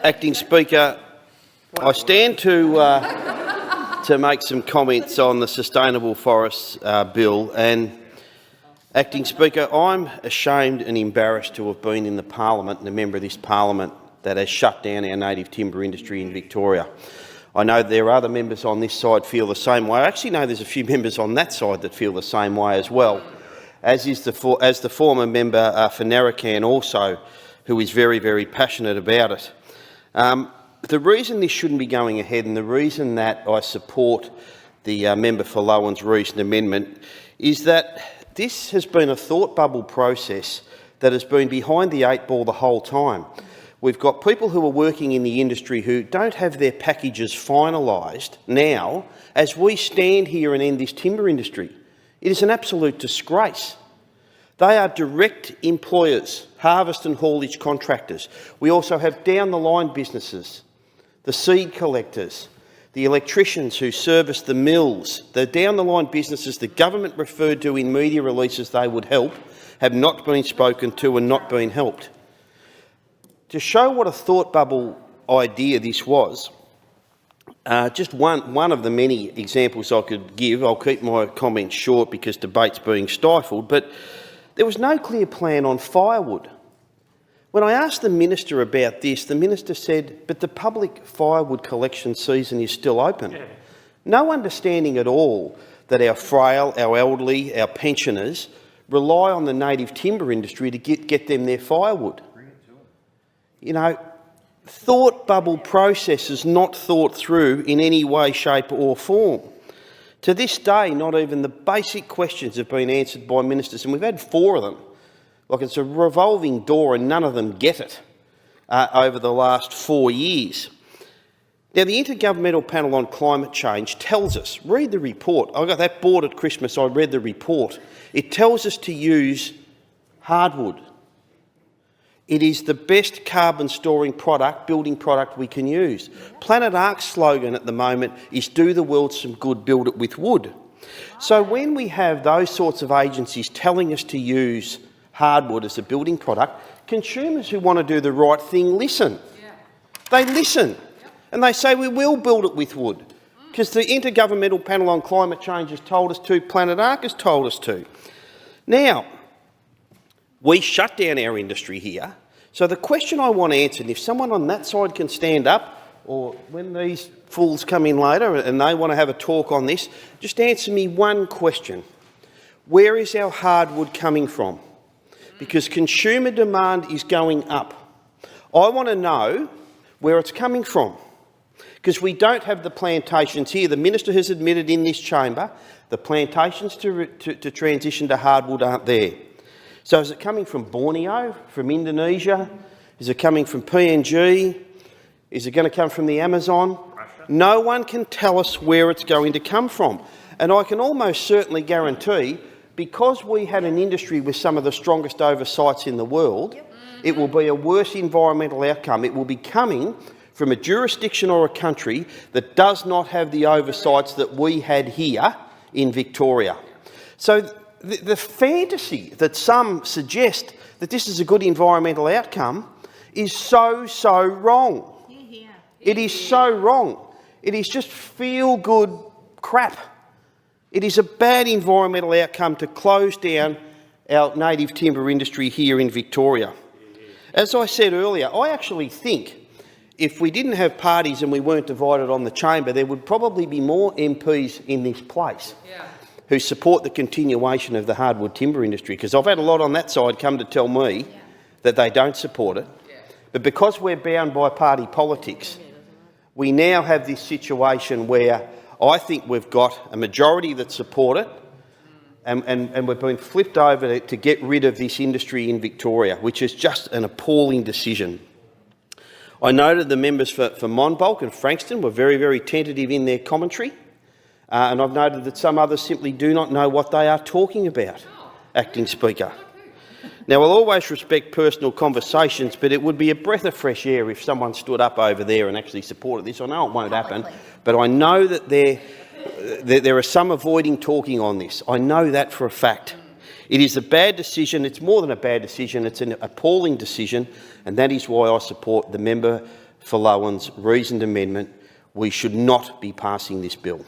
Acting Speaker, I stand to make some comments on the Sustainable Forests Bill. And, Acting Speaker, I'm ashamed and embarrassed to have been in the parliament and a member of this parliament that has shut down our native timber industry in Victoria. I know there are other members on this side feel the same way. I actually know there's a few members on that side that feel the same way as well, as the former member for Narrabeen also, who is very, very passionate about it. The reason this shouldn't be going ahead, and the reason that I support the member for Logan's recent amendment, is that this has been a thought bubble process that has been behind the 8 ball the whole time. We've got people who are working in the industry who don't have their packages finalised now as we stand here and end this timber industry. It is an absolute disgrace. They are direct employers, harvest and haulage contractors. We also have down-the-line businesses, the seed collectors, the electricians who service the mills. The down-the-line businesses the government referred to in media releases they would help have not been spoken to and not been helped. To show what a thought bubble idea this was, just one of the many examples I could give. I'll keep my comments short because debate's being stifled, but there was no clear plan on firewood. When I asked the minister about this, the minister said, but the public firewood collection season is still open. Yeah. No understanding at all that our frail, our elderly, our pensioners rely on the native timber industry to get them their firewood. You know, thought bubble processes not thought through in any way, shape or form. To this day, not even the basic questions have been answered by ministers, and we've had 4 of them. Like, it's a revolving door and none of them get it over the last 4 years. Now, the Intergovernmental Panel on Climate Change tells us, read the report. I got that bored at Christmas, I read the report. It tells us to use hardwood. It is the best carbon storing building product we can use. Planet Ark's slogan at the moment is do the world some good, build it with wood. So when we have those sorts of agencies telling us to use hardwood as a building product, consumers who want to do the right thing listen. They listen and they say we will build it with wood because the Intergovernmental Panel on Climate Change has told us to, Planet Ark has told us to. Now, we shut down our industry here. So the question I want answered, if someone on that side can stand up, or when these fools come in later and they want to have a talk on this, just answer me one question. Where is our hardwood coming from? Because consumer demand is going up. I want to know where it's coming from, because we don't have the plantations here. The minister has admitted in this chamber the plantations to transition to hardwood aren't there. So is it coming from Borneo, from Indonesia? Is it coming from PNG? Is it going to come from the Amazon? Russia. No one can tell us where it's going to come from. And I can almost certainly guarantee, because we had an industry with some of the strongest oversights in the world, it will be a worse environmental outcome. It will be coming from a jurisdiction or a country that does not have the oversights that we had here in Victoria. So the fantasy that some suggest that this is a good environmental outcome is so wrong. It is so wrong. It is just feel-good crap. It is a bad environmental outcome to close down our native timber industry here in Victoria. As I said earlier, I actually think if we didn't have parties and we weren't divided on the chamber, there would probably be more MPs in this place who support the continuation of the hardwood timber industry, because I've had a lot on that side come to tell me that they don't support it. But because we're bound by party politics, we now have this situation where I think we've got a majority that support it, and we've been flipped over to get rid of this industry in Victoria, which is just an appalling decision. I noted the members for Monbulk and Frankston were very, very tentative in their commentary. And I've noted that some others simply do not know what they are talking about, Acting Speaker. Now, I'll always respect personal conversations, but it would be a breath of fresh air if someone stood up over there and actually supported this. I know it won't happen, but I know that there are some avoiding talking on this. I know that for a fact. It is a bad decision. It's more than a bad decision. It's an appalling decision, and that is why I support the member for Loewen's reasoned amendment, we should not be passing this bill.